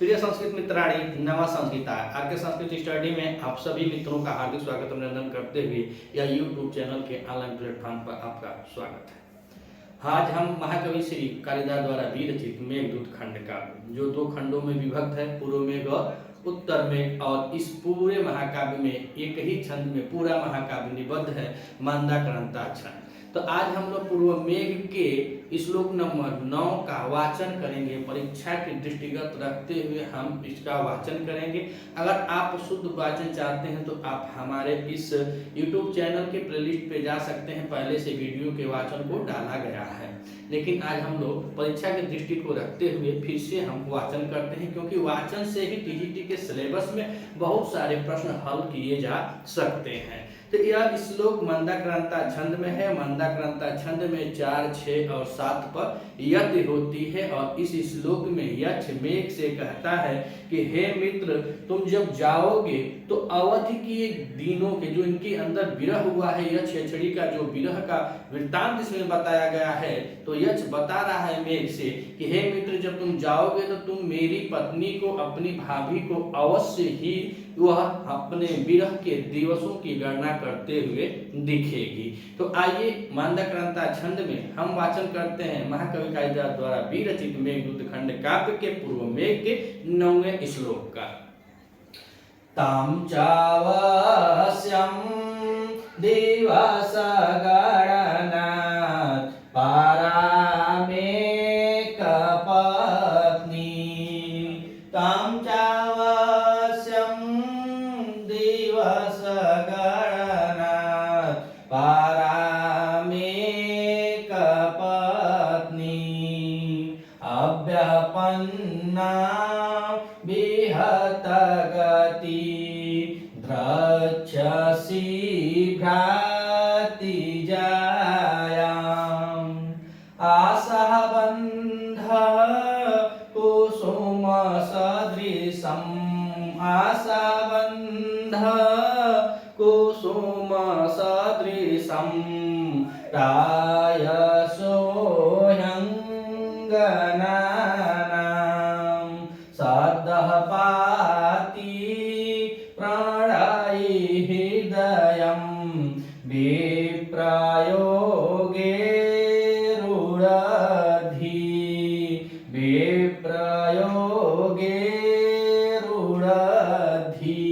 प्रिय संस्कृत मित्राणी नवा संस्कृता आज के संस्कृत स्टडी में आप सभी मित्रों का हार्दिक स्वागत अभिनंदन करते हुए यह यूट्यूब चैनल के ऑनलाइन प्लेटफॉर्म पर आपका स्वागत है। आज हम महाकवि श्री कालिदास द्वारा विरचित मेघदूत खंड का जो दो खंडों में विभक्त है, पूर्व मेघ और उत्तर मेघ, और इस पूरे महाकाव्य में एक ही छंद में पूरा महाकाव्य निबद्ध है, मंदाक्रांता छंद। तो आज हम लोग पूर्व मेघ के श्लोक नंबर 9 का वाचन करेंगे। परीक्षा के दृष्टिगत रखते हुए हम इसका वाचन करेंगे। अगर आप शुद्ध वाचन चाहते हैं तो आप हमारे इस YouTube चैनल के प्लेलिस्ट पे जा सकते हैं, पहले से वीडियो के वाचन को डाला गया है। लेकिन आज हम लोग परीक्षा की दृष्टि को रखते हुए फिर से हम वाचन करते हैं, क्योंकि वाचन से ही टीजीटी के सिलेबस में बहुत सारे प्रश्न हल किए जा सकते हैं। तो यह श्लोक मंदाक्रांता छंद में है। मंदाक्रांता छंद में 4, 6 और 7 पर यति होती है, और इस श्लोक में यक्ष मेघ से कहता है कि हे मित्र, तुम जब जाओगे तो अवधि के दिनों के जो इनके अंदर विरह हुआ है, यक्ष यक्षणी का जो विरह का वृत्तांत इसमें बताया गया है, तो यक्ष बता रहा है मेघ से कि हे मित्र, जब तुम जाओगे तो तुम मेरी पत्नी को, अपनी भाभी को अवश्य ही वह अपने विरह के दिवसों की गणना करते हुए दिखेगी। तो आइए मंदाक्रांता छंद में हम वाचन करते हैं महाकवि कालिदास द्वारा विरचित मेघदूत खंड काव्य के पूर्व मेघ के 9वें श्लोक का। ताम चावस्यं दिवस गणनात् पारामेक पत्नी। ताम चावस्यं दिवस गणनात् पारामेक पत्नी। अभ्यपन्ना विहत गति द्रक्ष्यसि भ्रातिजायाम्। आसः बन्ध कुसुम सदृशम्। आसः बन्ध कुसुम सदृशम्। प्रायसोऽह्यङ्गनानां सद्यः पाति प्रणयि हृदयं। विप्रयोगे रूढधि। विप्रयोगे रूढधि।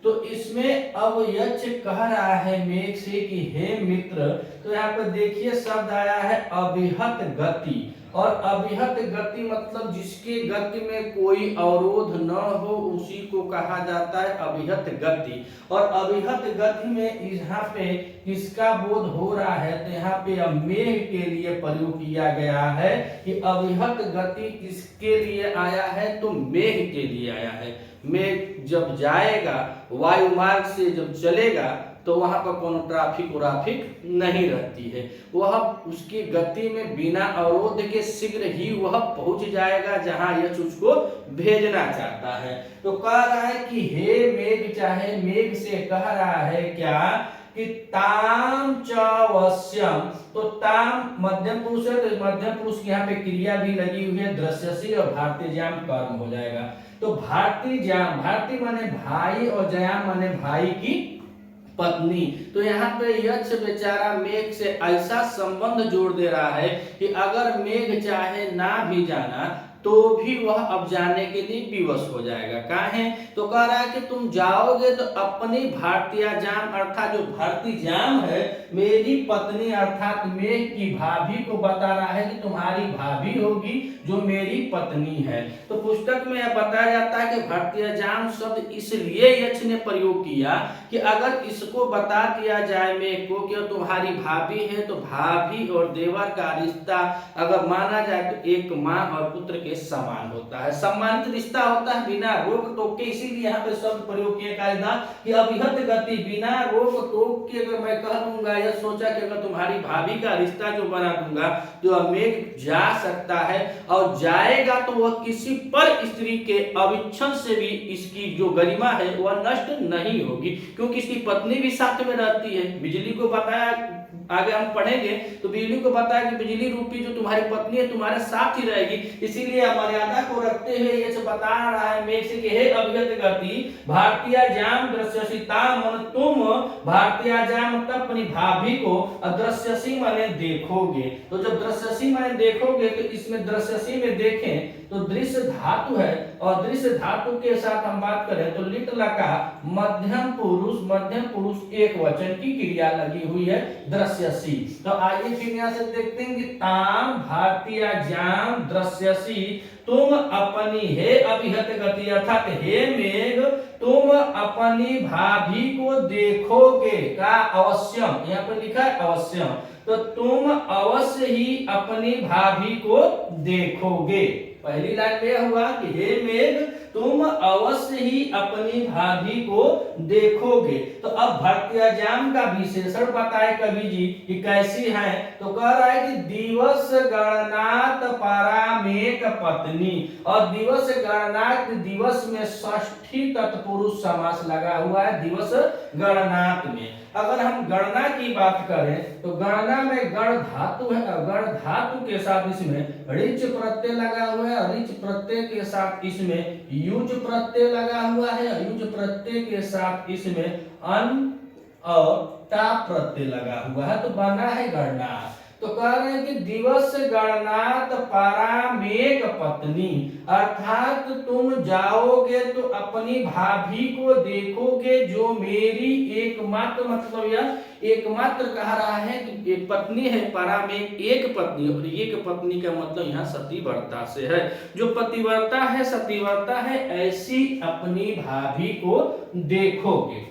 तो इसमें अब यक्ष कह रहा है मेघ से कि हे मित्र, तो यहाँ पर देखिए शब्द आया है अभिहत गति, और अभिहत गति मतलब जिसके गति में कोई अवरोध न हो उसी को कहा जाता है अभिहत गति। और अभिहत गति में यहाँ पे किसका बोध हो रहा है, तो यहाँ पे अब मेघ के लिए प्रयोग किया गया है कि अभिहत गति किसके लिए आया है, तो मेघ के लिए आया है। मेघ जब जाएगा वायु मार्ग से जब चलेगा तो वहां पर कोनो ट्रैफिक नहीं रहती है, वह उसकी गति में बिना अवरोध के शीघ्र ही वह पहुंच जाएगा जहां यक्ष उसको भेजना चाहता है। तो कह रहा है कि हे मेघ, चाहे मेघ से कह रहा है क्या कि ताम चावस्यम। तो ताम मध्यम पुरुष है, तो मध्यम पुरुष की यहाँ पे क्रिया भी लगी हुई है, दृश्यसी और भारतीय ज्याम कर्म हो जाएगा। तो भारतीय ज्याम, भारतीय माने भाई और ज्याम माने भाई की पत्नी। तो यहाँ पे यक्ष बेचारा मेघ से ऐसा संबंध जोड़ दे रहा है कि अगर मेघ चाहे ना भी जाना तो भी वह अब जाने के लिए विवश हो जाएगा। काहे, तो कह रहा है कि तुम जाओगे तो अपनी भारतीय जाम अर्थात जो भारतीय जाम है मेरी पत्नी अर्थात मेघ की भाभी को बता रहा है कि तुम्हारी भाभी होगी जो मेरी पत्नी है। तो पुस्तक में यह बताया जाता है कि भारतीय जाम शब्द इसलिए यक्ष ने प्रयोग किया कि अगर इसको बता दिया जाए मेघ को कि तुम्हारी भाभी है, तो भाभी और देवर का रिश्ता अगर माना जाए तो एक माँ और पुत्र के समान होता है, सम्मानित रिश्ता होता है बिना रोक टोक के। इसीलिए यहाँ पे शब्द प्रयोग किया कालिदास कि अभिहत गति, बिना रोक टोक के अगर मैं कह दूंगा या सोचा कि अगर तुम्हारी भाभी का रिश्ता जो बना दूंगा तो मेघ जा सकता है, और जाएगा तो वह किसी पर स्त्री के अविच्छन से भी इसकी जो गरिमा है वह नष्ट नहीं होगी, क्योंकि इसकी पत्नी भी साथ में रहती है। बिजली को बताया आगे हम पढ़ेंगे तो बिजली को बताया कि बिजली रूपी जो तुम्हारी पत्नी है तुम्हारे साथ ही रहेगी, इसीलिए मर्यादा को रखते हुए ये बता रहा है मेघ से कि हे अभिहत गति भारतीय जाम दृश्यसीता मन, तुम भारतीय जाम मतलब अपनी भाभी को, दृश्यसी माने देखोगे। तो जब दृश्यसी माने देखोगे तो इसमें दृश्यसी में देखें तो दृश्य धातु है, और दृश्य धातु के साथ हम बात करें तो लिट लका मध्यम पुरुष एक वचन की क्रिया लगी हुई है दृश्यसी। तो आइए फिर यहाँ से देखते हैं कि ताम भारतीय जाम दृश्यसी तुम अपनी, हे अभिहत गति अर्थात हे मेघ तुम अपनी भाभी को देखोगे का अवश्यम, यहाँ पर लिखा है अवश्यम, तो तुम अवश्य ही अपनी भाभी को देखोगे। पहली लाइन में हुआ कि हे मेघ तुम अवश्य ही अपनी भाभी को देखोगे। तो अब भारतीय जाम का विशेषण बताए कवि जी कि कैसी है, तो कह रहा है कि दिवस गणनात परामेक पत्नी, और दिवस गणनात दिवस में षष्ठी तत्पुरुष समास लगा हुआ है दिवस गणनात में। अगर हम गणना की बात करें तो गणना में गण धातु है, गण धातु के साथ इसमें ऋच प्रत्यय लगा हुआ है, ऋच प्रत्यय के साथ इसमें युज प्रत्यय लगा हुआ है, युज प्रत्यय के साथ इसमें अन और टा प्रत्यय लगा हुआ है, तो बना है गणना। तो कह रहे हैं कि दिवस गणनात परामेक पत्नी, अर्थात तुम जाओगे तो अपनी भाभी को देखोगे जो मेरी एकमात्र, मतलब यह एकमात्र कह रहा है कि एक पत्नी है, परामेक एक पत्नी, और एक पत्नी का मतलब यहाँ सतीव्रता से है, जो पतिव्रता है सतीव्रता है ऐसी अपनी भाभी को देखोगे।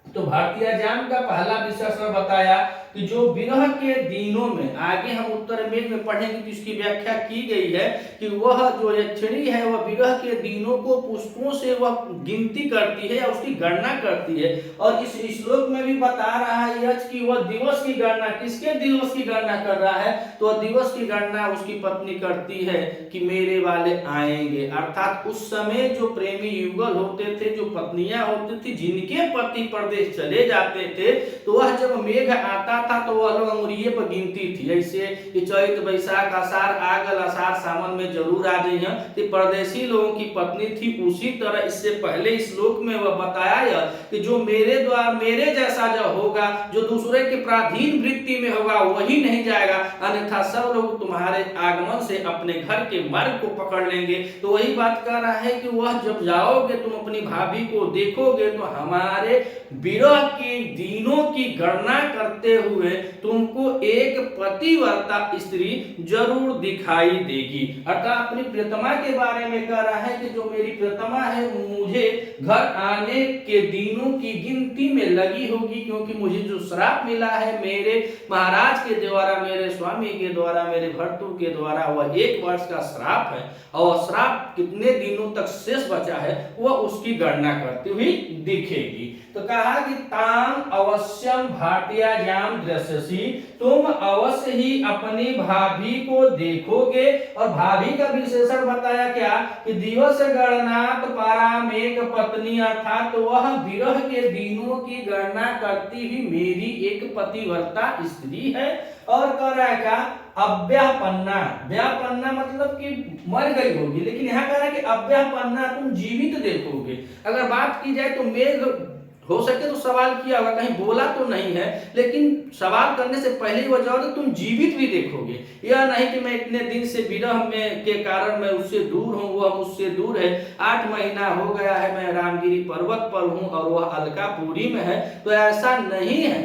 तो भारतीय जाम का पहला विशेषण बताया कि जो विरह के दिनों में, आगे हम उत्तर मेघ में पढ़ेंगे तो इसकी व्याख्या की गई है कि वह जो यक्षिणी है वह विरह के दिनों को पुष्पों से वह गिनती करती है या उसकी गणना करती है, और इस श्लोक में भी बता रहा है यक्ष कि वह दिवस की गणना, किसके दिवस की गणना कर रहा है, तो वह दिवस की गणना उसकी पत्नी करती है कि मेरे वाले आएंगे, अर्थात उस समय जो प्रेमी युगल होते थे, जो पत्नियां होती थी जिनके पति परदेश चले जाते थे, तो वह जब मेघ आता था तो वह लोग अंगुरिये पर गिनती थी, ऐसे कि चैत बैसाख आषाढ़ आगल आषाढ़ सावन में जरूर आ जाइए, तो परदेशी लोगों की पत्नी थी। उसी तरह इससे पहले श्लोक में वह बताया कि जो मेरे द्वारा मेरे जैसा जो होगा, जो दूसरे के पराधीन वृत्ति में होगा वही नहीं जाएगा, अन्यथा सब लोग तुम्हारे आगमन से अपने घर के मार्ग को पकड़ लेंगे। तो वही बात कर रहा है कि वह जब जाओगे तुम अपनी भाभी को देखोगे तो हमारे विरह के दिनों की गणना करते हुए तुमको एक पतिव्रता स्त्री जरूर दिखाई देगी, अर्थात अपनी प्रियतमा के बारे में कह रहा है कि जो मेरी प्रियतमा है मुझे घर आने के दिनों की गिनती में लगी होगी, क्योंकि मुझे जो श्राप मिला है मेरे महाराज के द्वारा, मेरे स्वामी के द्वारा, मेरे भर्तृ के द्वारा, वह 1 वर्ष का श्राप है, और श्राप कितने दिनों तक शेष बचा है वह उसकी गणना करती हुई दिखेगी। तो कहा कि ताम अवश्यम भारतीय जाम दृश्यसी, तुम अवश्य ही अपनी भाभी को देखोगे, और भाभी का विशेषण बताया क्या कि दिवस गणनात परामेक पत्नी, अर्थात वह विरह के दिनों की गणना करती हुई मेरी एक पतिव्रता स्त्री है। और कह रहा है क्या अव्यापन्ना, व्यापन्ना मतलब कि मर गई होगी, लेकिन यहाँ कह रहा है कि अव्यापन्ना तुम जीवित देखोगे। अगर बात की जाए तो मेघ हो सके तो सवाल किया होगा, कहीं बोला तो नहीं है, लेकिन सवाल करने से पहले ही वह जवाब तुम जीवित भी देखोगे। यह नहीं कि मैं इतने दिन से विरह में के कारण मैं उससे दूर हूँ, वह मुझसे दूर है, 8 महीना हो गया है मैं रामगिरी पर्वत पर हूँ और वह अलकापुरी में है, तो ऐसा नहीं है,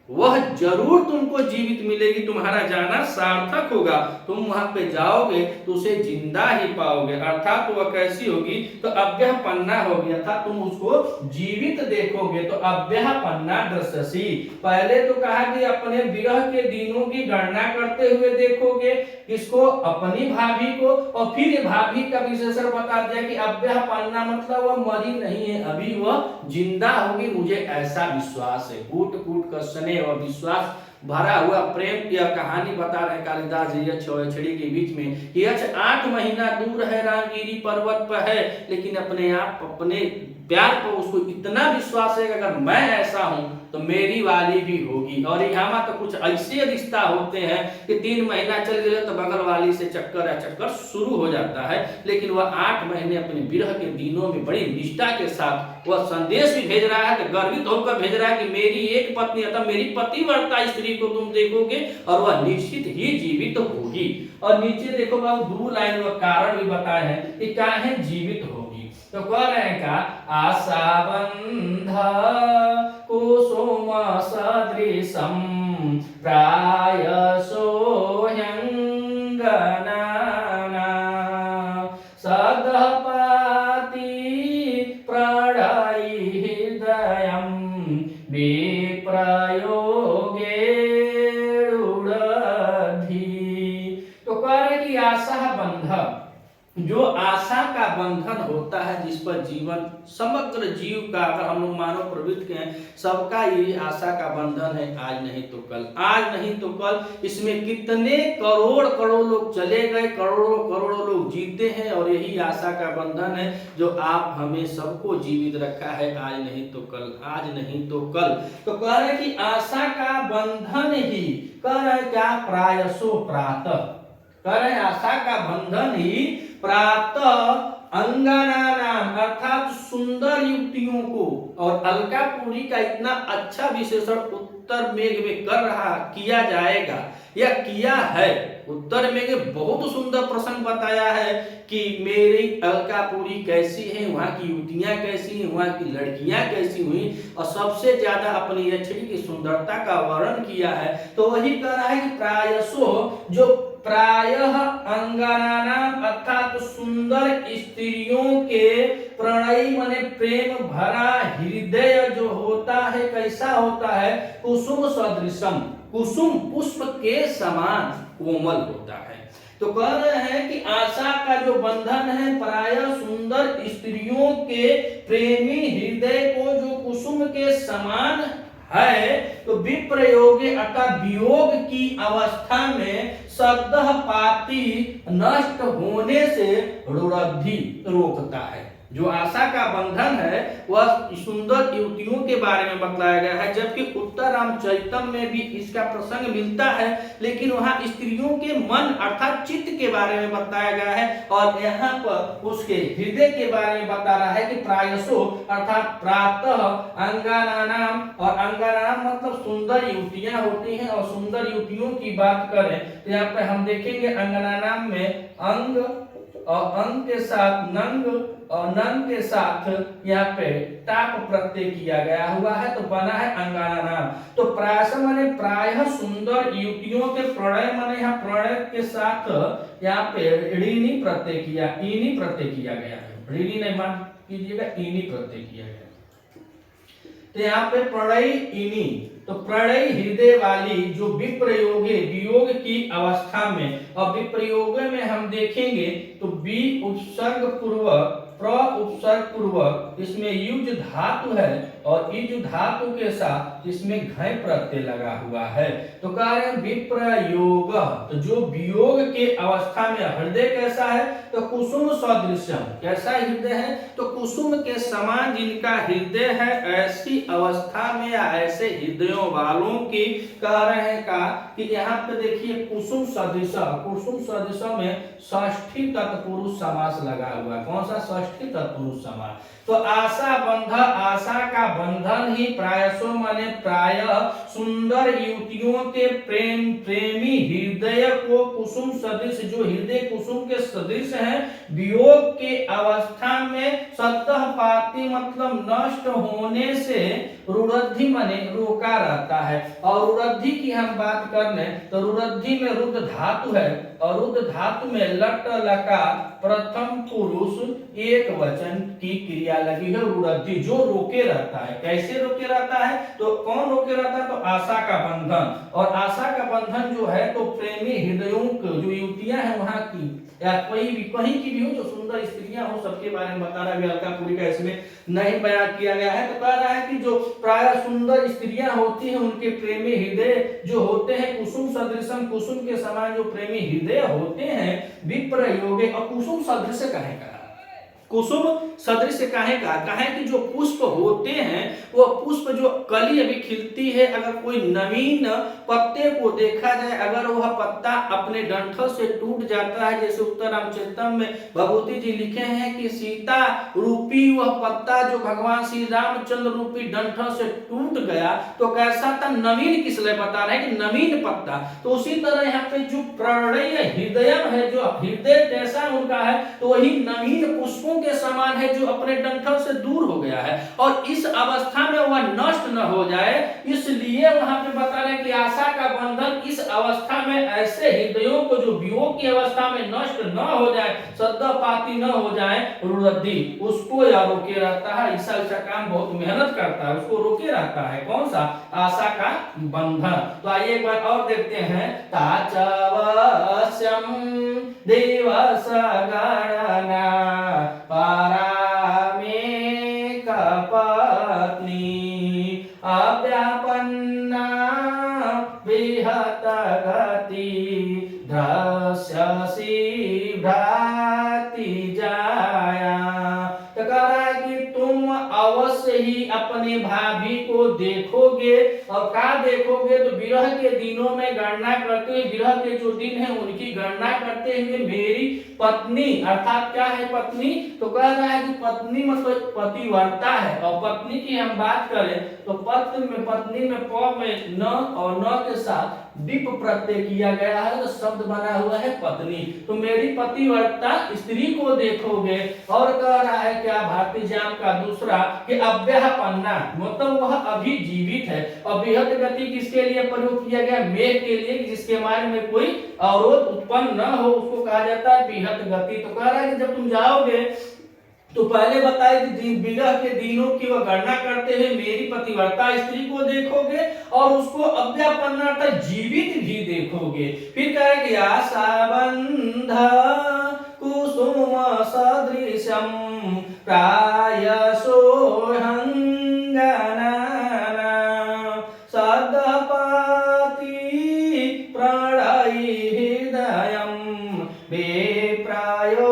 वह जरूर तुमको जीवित मिलेगी, तुम्हारा जाना सार्थक होगा, तुम वहां पे जाओगे तो उसे जिंदा ही पाओगे, अर्थात वह कैसी होगी तो अव्यापन्ना होगी, अर्थात तुम उसको जीवित देखोगे। तो अव्यापन्ना दृश्यसी, पहले तो कहा कि अपने विरह के दिनों की गणना करते हुए देखोगे, किसको, अपनी भाभी को, और फिर भाभी का विशेषण बता दिया कि अव्यापन्ना मतलब वह मरी नहीं है, अभी वह जिंदा होगी, मुझे ऐसा विश्वास है। कूट कूट कर स्नेह और विश्वास भरा हुआ प्रेम की कहानी बता रहे कालिदास जी यक्ष और यक्षिणी के बीच में। यक्ष 8 महीना दूर है, रामगिरी पर्वत पर है, लेकिन अपने आप अपने प्यार पर उसको इतना विश्वास है कि अगर मैं ऐसा हूं तो मेरी वाली भी होगी। और यहाँ तो कुछ ऐसे रिश्ता होते हैं कि 3 महीना चल गए तो बगल वाली से चक्कर शुरू हो जाता है, लेकिन वह 8 महीने अपने विरह के दिनों में बड़ी निष्ठा के साथ वह संदेश भी भेज रहा है, कि गर्वित होकर भेज रहा है कि मेरी एक पत्नी अतः मेरी पतिव्रता स्त्री को तुम देखोगे और वह निश्चित ही जीवित होगी। और नीचे देखो बाबू 2 लाइन में कारण भी बताए हैं कि काहे जीवित होगी। तो कह रहे हैं का आशा बंध कुसुम सदृशम प्रायसो ह्यंगनाना सदपाति प्रणयि हृदयं विप्रयोगे रुदधि। तो कह रहे कि आशा बंध, जो आशा का बंधन होता है जिस पर जीवन समग्र जीव का, अगर हम लोग मानव प्रवृत्ति के हैं, सबका ये आशा का बंधन है, आज नहीं तो कल, आज नहीं तो कल। इसमें कितने करोड़ करोड़ लोग चले गए, करोड़ों करोड़ों लोग जीते हैं, और यही आशा का बंधन है जो आप हमें सबको जीवित रखा है, आज नहीं तो कल, आज नहीं तो कल। तो कह रहे कि आशा का बंधन ही, कह रहे क्या, प्रायसो प्रातः, कह रहे आशा का बंधन ही प्रातः अंगना नाम अर्थात सुंदर युवतियों को, और अलकापुरी का इतना अच्छा विशेषण उत्तर मेघ में कर रहा किया जाएगा या किया है। उत्तर मेघ बहुत सुंदर प्रसंग बताया है कि मेरी अलकापुरी कैसी है, वहाँ की युवतियां कैसी हैं, वहाँ की लड़कियां कैसी हुई, और सबसे ज्यादा अपनी यक्षिणी की सुंदरता का वर्णन किया है। तो वही कह रहा है कि प्रायसो, जो प्रायः अंगनानाम अर्थात सुंदर स्त्रियों के प्रणयी माने प्रेम भरा हृदय जो होता है, कैसा होता है, कुसुम सदृशम, कुसुम पुष्प के समान कोमल होता है। तो कह रहे हैं कि आशा का जो बंधन है प्रायः सुंदर स्त्रियों के प्रेमी हृदय को जो कुसुम के समान है, तो विप्रयोगे अर्थात वियोग की अवस्था में सद्दह पाती नष्ट होने से रुद्धि रोकता है। जो आशा का बंधन है वह सुंदर युवतियों के बारे में बताया गया है, जबकि उत्तर रामचरितम में भी इसका प्रसंग मिलता है, लेकिन वहां स्त्रियों के मन अर्थात चित्त के बारे में बताया गया है, और यहाँ पर उसके हृदय के बारे में बता रहा है कि प्रायसो अर्थात प्रातः अंगनानाम, और अंगनानाम मतलब सुंदर युवतियां होती हैं, और सुंदर युवतियों की बात करें तो यहाँ पे हम देखेंगे अंगनानाम में अंग और अंग के साथ नंग और नंग के साथ यहाँ पे टाप प्रत्यय किया गया हुआ है, तो बना है अंगनानाम। तो प्रायश माने प्रायः सुंदर युवतियों के प्रणय माने यहाँ प्रणय के साथ यहाँ पे ऋणी प्रत्यय किया, इनी प्रत्यय किया गया है, ऋणी नहीं मान कीजिएगा, इनी प्रत्यय किया गया। तो यहाँ पे प्रणय इनी, तो प्रणय हृदय वाली जो विप्रयोगे वियोग की अवस्था में, और विप्रयोग में हम देखेंगे तो बी उपसर्ग पूर्वक प्र उपसर्ग पूर्वक इसमें युज धातु है, और युज धातु के साथ इसमें घय प्रत्यय लगा हुआ है। तो कह रहे हैं विप्रयोग, तो जो वियोग के अवस्था में हृदय कैसा है, तो कुसुम सदृशम, कैसा हृदय है, तो कुसुम के समान जिनका हृदय है, ऐसी अवस्था में या ऐसे हृदयों वालों की कह रहे हैं का कि यहाँ पे देखिए कुसुम सदृश, कुसुम सदृश में षष्ठी तत्पुरुष समास लगा हुआ है। कौन सा षष्ठी तत्पुरुष समास, तो आशा बंध, आशा का बंधन ही प्रायसो माने प्रायः सुंदर युवतियों के प्रेमी हृदय को कुसुम सदृश, जो हृदय कुसुम के सदृश हैं, वियोग के अवस्था में सतह पाती मतलब नष्ट होने से रुद्धि माने रोका रहता है। और रुद्धि की हम बात कर लें तो रुद्धि में रुद्ध धातु है, और रुद्ध धातु में लट लका प्रथम पुरुष एक वचन की क्रिया लगी है, रुद्धि, जो रोके रहता है। कैसे रोके रहता है, तो कौन रोके रहता है, तो आशा का बंधन, और आशा का बंधन जो है तो प्रेमी हृदयों को, जो युवतियां हैं वहां की या कोई भी कहीं की भी हो, जो सुंदर स्त्रियां हो, सबके बारे में बता रहा है, अलकापुरी का इसमें नहीं बयान किया गया है। तो कह रहा है कि जो प्राय सुंदर स्त्रियां होती हैं उनके प्रेमी हृदय जो होते हैं कुसुम सदृशम, कुसुम के समान जो प्रेमी हृदय होते हैं, विप्रयोगे, और कुसुम सदृश कहेगा, कुसुम सदृश काहे कि जो पुष्प होते हैं वो पुष्प जो कली अभी खिलती है, अगर कोई नवीन पत्ते को देखा जाए, अगर वह पत्ता अपने डंठल से टूट जाता है, जैसे उत्तर रामचरितम में भगवती जी लिखे हैं कि सीता रूपी वह पत्ता जो भगवान श्री रामचंद्र रूपी डंठल से टूट गया तो कैसा था, नवीन, किस लिए बता रहे हैं कि नवीन पत्ता। तो उसी तरह यहाँ पे जो प्रणय हृदय है, जो हृदय जैसा उनका है, तो वही नवीन पुष्पों के समान है जो अपने डंठल से दूर हो गया है और इस अवस्था में वह नष्ट न हो जाए, इसलिए वहां पे बता रहे कि आशा का बंधन इस अवस्था में ऐसे हृदयों को जो वियोग की अवस्था में नष्ट न हो जाए, सद्यपाती न हो जाए, रुद्धि उसको या रोके रहता है। ऐसा काम बहुत मेहनत करता है, उसको रोके रहता है, कौन सा, आशा का बंधन। तो आइए एक बार और देखते हैं, ताचवस्यम दिवस गणना परामे कपत्नी अव्यापन्ना विहत गति दृश्यसि भ्राति जाया। तो कह रहा है कि तुम अवश्य ही अपने भाभी को देखोगे, और क्या देखोगे, तो विरह के दिनों में गणना करते हुए, विरह के जो दिन है उनकी गणना करते हुए मेरी पत्नी, अर्थात क्या है पत्नी, तो कह रहा है कि पत्नी मतलब पतिव्रता है, और पत्नी की हम बात करें तो पत्नी में प में न और न के साथ दीप प्रत्यय किया गया है, तो शब्द बना हुआ है पत्नी। तो मेरी पतिव्रता स्त्री को देखोगे, और कह रहा है क्या, भारतीय जाम का दूसरा कि अव्यापन्ना मतलब वह अभी जीवित है, और विहत गति किसके लिए प्रयोग किया गया, मेघ के लिए, जिसके मार्ग में कोई अवरोध उत्पन्न न हो, उसको कहा जाता है विहत गति। तो कह रहा है कि जब तुम जाओगे तो पहले बताए कि विरह के दिनों की वह गणना करते हुए मेरी पतिव्रता स्त्री को देखोगे और उसको अव्यापन्ना अर्थात जीवित भी देखोगे। फिर कहेंगे आशा बंध कुसुम सदृशम प्रायसो हंगना सदपाति प्रणयि हृदयम विप्रयोगे।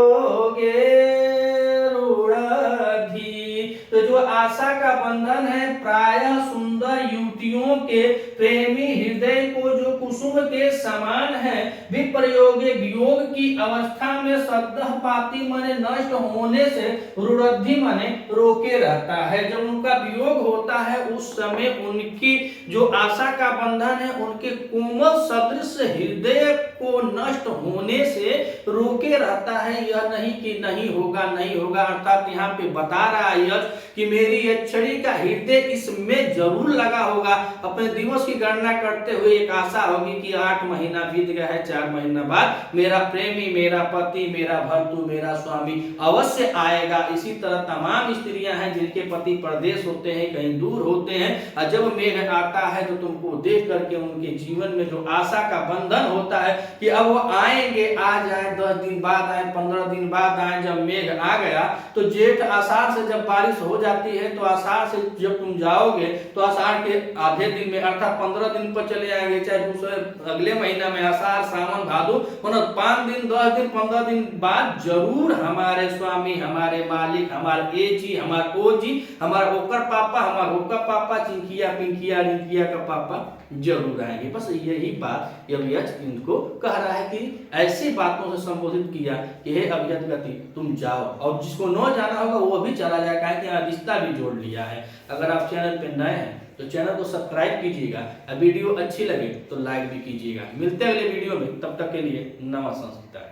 तो जो आशा का बंधन है प्रायः सुंदर युवतियों के प्रेमी हृदय को जो कुसुम के समान है, विप्रयोगे वियोग की अवस्था में सद्यपाती माने नष्ट होने से, रुद्धि माने रोके रहता है। जब उनका वियोग होता है उस समय उनकी जो आशा का बंधन है उनके कोमल सदृश हृदय को नष्ट होने से रोके रहता है। यह नहीं कि नहीं होगा नहीं होगा, अर्थात यहाँ पे बता रहा है यश कि मेरी यक्षणी का हृदय इसमें जरूर लगा होगा। अपने दिवस की गणना करते हुए एक आशा होगी कि 8 महीना बीत गया है, 4 महीना बाद मेरा प्रेमी, मेरा पति, मेरा भर्तु, मेरा स्वामी अवश्य आएगा। इसी तरह तमाम स्त्रियां हैं जिनके पति परदेश होते हैं, कहीं दूर होते हैं, और जब मेघ आता है तो तुमको देख करके उनके जीवन में जो आशा का बंधन होता है कि अब वो आएंगे, आ जाए, 10 दिन बाद आए, 15 दिन बाद आए। जब मेघ आ गया तो जेठ आषाढ़ से जब बारिश हो जाती है तो आषाढ़ से जब तुम जाओगे तो आषाढ़ के आधे दिन में अर्थात 15 दिन पर चले आएंगे, चाहे दूसरे अगले महीना में आषाढ़ सावन भादो, मतलब 5 दिन 10 दिन 15 दिन बाद जरूर हमारे स्वामी, हमारे मालिक, हमारे ए जी, हमारे ओ जी, हमारा ओकर पापा, हमारा ओकर पापा, चिंकिया पिंकिया रिंकिया का पापा जरूर आएंगे। बस यही बात यश इनको कह रहा है कि ऐसी बातों से संबोधित किया कि हे अभियत गति तुम जाओ, और जिसको न जाना होगा वो भी चला जाएगा, कि रिश्ता भी जोड़ लिया है। अगर आप चैनल पे नए हैं तो चैनल को सब्सक्राइब कीजिएगा, वीडियो अच्छी लगे तो लाइक भी कीजिएगा। मिलते हैं अगले वीडियो में, तब तक के लिए नमस्कार।